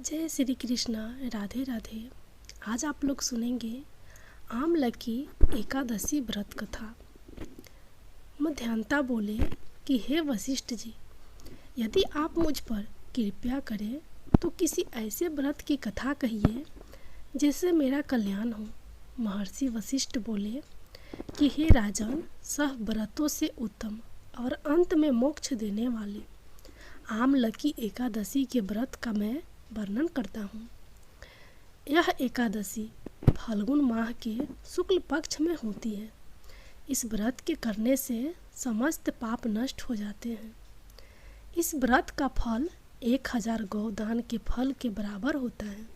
जय श्री कृष्णा। राधे राधे। आज आप लोग सुनेंगे आमलकी एकादशी व्रत कथा। मध्यांता बोले कि हे वशिष्ठ जी, यदि आप मुझ पर कृपा करें तो किसी ऐसे व्रत की कथा कहिए जिससे मेरा कल्याण हो। महर्षि वशिष्ठ बोले कि हे राजन, सब व्रतों से उत्तम और अंत में मोक्ष देने वाले आमलकी एकादशी के व्रत का मैं वर्णन करता हूँ। यह एकादशी फाल्गुन माह के शुक्ल पक्ष में होती है। इस व्रत के करने से समस्त पाप नष्ट हो जाते हैं। इस व्रत का फल 1000 गौदान के फल के बराबर होता है।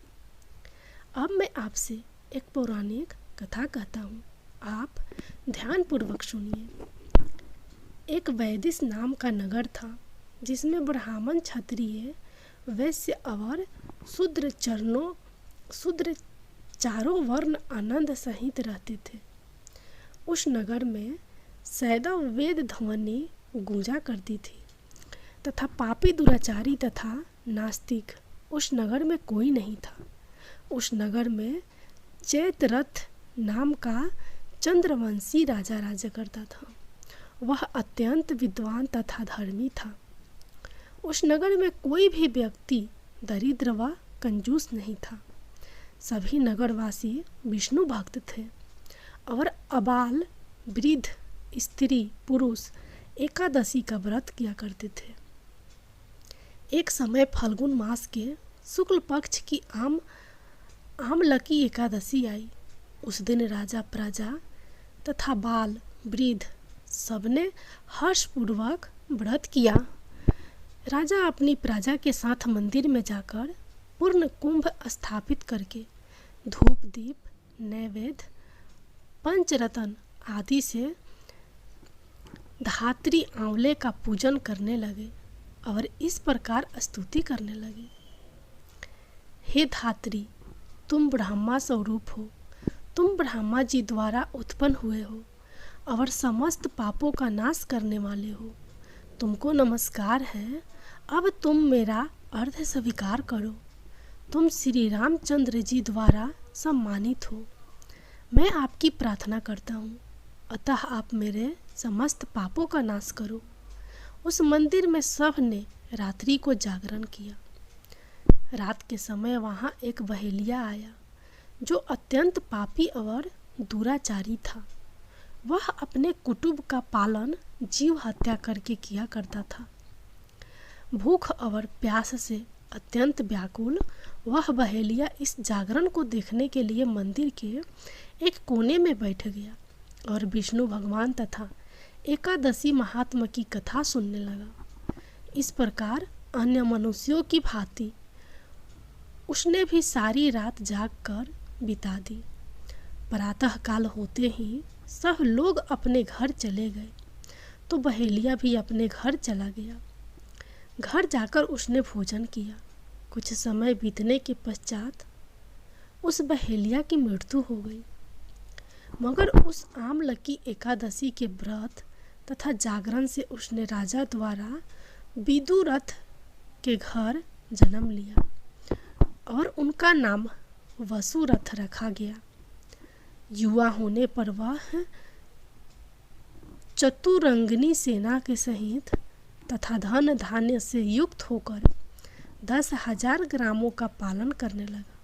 अब मैं आपसे एक पौराणिक कथा कहता हूँ, आप ध्यानपूर्वक सुनिए। एक वैदिश नाम का नगर था जिसमें ब्राह्मण, क्षत्रिय, वैश्य और शूद्र चारों वर्ण आनंद सहित रहते थे। उस नगर में सदैव वेद ध्वनि गूंजा करती थी तथा पापी, दुराचारी तथा नास्तिक उस नगर में कोई नहीं था। उस नगर में चैत्ररथ नाम का चंद्रवंशी राजा राज्य करता था। वह अत्यंत विद्वान तथा धर्मी था। उस नगर में कोई भी व्यक्ति दरिद्र व कंजूस नहीं था। सभी नगरवासी विष्णु भक्त थे और अबाल, वृद्ध, स्त्री, पुरुष एकादशी का व्रत किया करते थे। एक समय फाल्गुन मास के शुक्ल पक्ष की आमलकी एकादशी आई। उस दिन राजा, प्रजा तथा बाल, वृद्ध सबने हर्षपूर्वक व्रत किया। राजा अपनी प्रजा के साथ मंदिर में जाकर पूर्ण कुंभ स्थापित करके धूप, दीप, नैवेद्य, पंचरत्न आदि से धात्री आंवले का पूजन करने लगे और इस प्रकार स्तुति करने लगे। हे धात्री, तुम ब्रह्मा स्वरूप हो। तुम ब्रह्मा जी द्वारा उत्पन्न हुए हो और समस्त पापों का नाश करने वाले हो। तुमको नमस्कार है। अब तुम मेरा अर्थ स्वीकार करो। तुम श्री रामचंद्र जी द्वारा सम्मानित हो। मैं आपकी प्रार्थना करता हूँ, अतः आप मेरे समस्त पापों का नाश करो। उस मंदिर में सब ने रात्रि को जागरण किया। रात के समय वहाँ एक बहेलिया आया जो अत्यंत पापी और दुराचारी था। वह अपने कुटुंब का पालन जीव हत्या करके किया करता था। भूख और प्यास से अत्यंत व्याकुल वह बहेलिया इस जागरण को देखने के लिए मंदिर के एक कोने में बैठ गया और विष्णु भगवान तथा एकादशी महात्मा की कथा सुनने लगा। इस प्रकार अन्य मनुष्यों की भांति उसने भी सारी रात जाग कर बिता दी। प्रातः काल होते ही सब लोग अपने घर चले गए तो बहेलिया भी अपने घर चला गया। घर जाकर उसने भोजन किया। कुछ समय बीतने के पश्चात उस बहेलिया की मृत्यु हो गई। मगर उस आमलकी एकादशी के व्रत तथा जागरण से उसने राजा द्वारा विदुरथ के घर जन्म लिया और उनका नाम वसुरथ रखा गया। युवा होने पर वह चतुरंगिनी सेना के सहित तथा धन धान्य से युक्त होकर 10,000 ग्रामों का पालन करने लगा।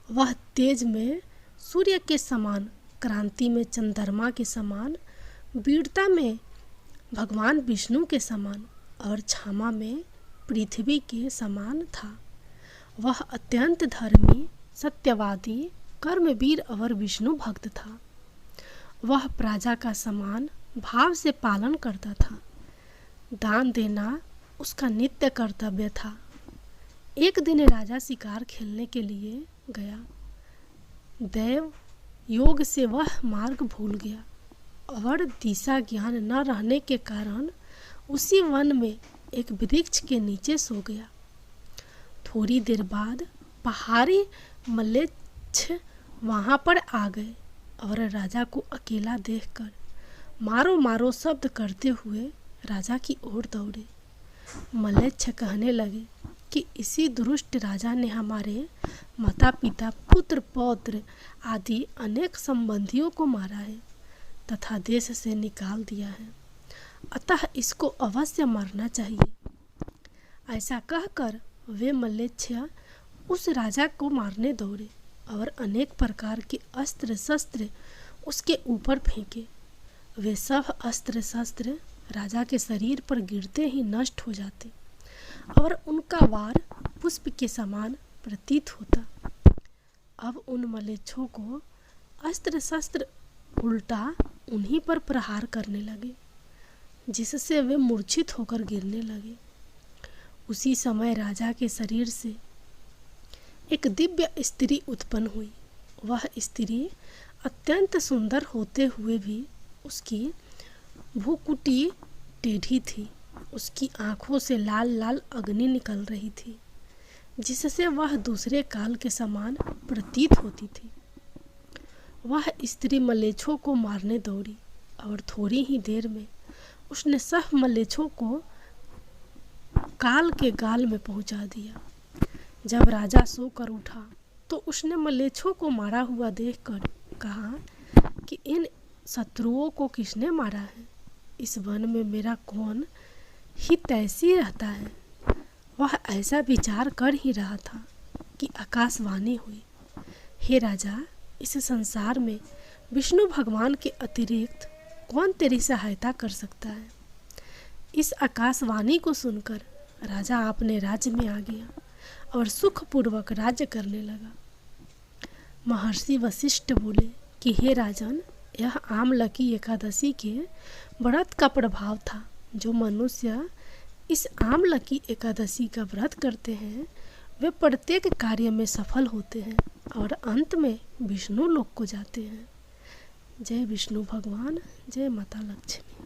वह तेज में सूर्य के समान, क्रांति में चंद्रमा के समान, वीरता में भगवान विष्णु के समान और क्षमा में पृथ्वी के समान था। वह अत्यंत धर्मी, सत्यवादी, कर्मवीर और विष्णु भक्त था। वह प्रजा का समान भाव से पालन करता था। दान देना उसका नित्य कर्तव्य था। एक दिन राजा शिकार खेलने के लिए गया। दैव योग से वह मार्ग भूल गया और दिशा ज्ञान न रहने के कारण उसी वन में एक वृक्ष के नीचे सो गया। थोड़ी देर बाद पहाड़ी मल्लेच्छ वहाँ पर आ गए और राजा को अकेला देखकर मारो मारो शब्द करते हुए राजा की ओर दौड़े। मल्लेच्छ कहने लगे, कि इसी दुष्ट राजा ने हमारे माता पिता पुत्र पौत्र आदि अनेक संबंधियों को मारा है तथा देश से निकाल दिया है, अतः इसको अवश्य मारना चाहिए। ऐसा कहकर वे मल्लेच्छ उस राजा को मारने दौड़े और अनेक प्रकार के अस्त्र शस्त्र उसके ऊपर फेंके। वे सब अस्त्र शस्त्र राजा के शरीर पर गिरते ही नष्ट हो जाते और उनका वार पुष्प के समान प्रतीत होता। अब उन मलेच्छों को अस्त्र शस्त्र उल्टा उन्हीं पर प्रहार करने लगे, जिससे वे मूर्छित होकर गिरने लगे। उसी समय राजा के शरीर से एक दिव्य स्त्री उत्पन्न हुई। वह स्त्री अत्यंत सुंदर होते हुए भी उसकी भ्रुकुटी टेढ़ी थी। उसकी आंखों से लाल लाल अग्नि निकल रही थी, जिससे वह दूसरे काल के समान प्रतीत होती थी। वह स्त्री मलेच्छों को मारने दौड़ी और थोड़ी ही देर में उसने सब मलेच्छों को काल के गाल में पहुंचा दिया। जब राजा सोकर उठा तो उसने मलेच्छों को मारा हुआ देखकर कहा कि इन शत्रुओं को किसने मारा है? इस वन में मेरा कौन ही तैसी रहता है? वह ऐसा विचार कर ही रहा था कि आकाशवाणी हुई, हे राजा, इस संसार में विष्णु भगवान के अतिरिक्त कौन तेरी सहायता कर सकता है? इस आकाशवाणी को सुनकर राजा अपने राज्य में आ गया और सुखपूर्वक राज्य करने लगा। महर्षि वशिष्ठ बोले कि हे राजन, यह आमलकी एकादशी के व्रत का प्रभाव था। जो मनुष्य इस आमलकी एकादशी का व्रत करते हैं वे प्रत्येक कार्य में सफल होते हैं और अंत में विष्णु लोक को जाते हैं। जय विष्णु भगवान, जय माता लक्ष्मी।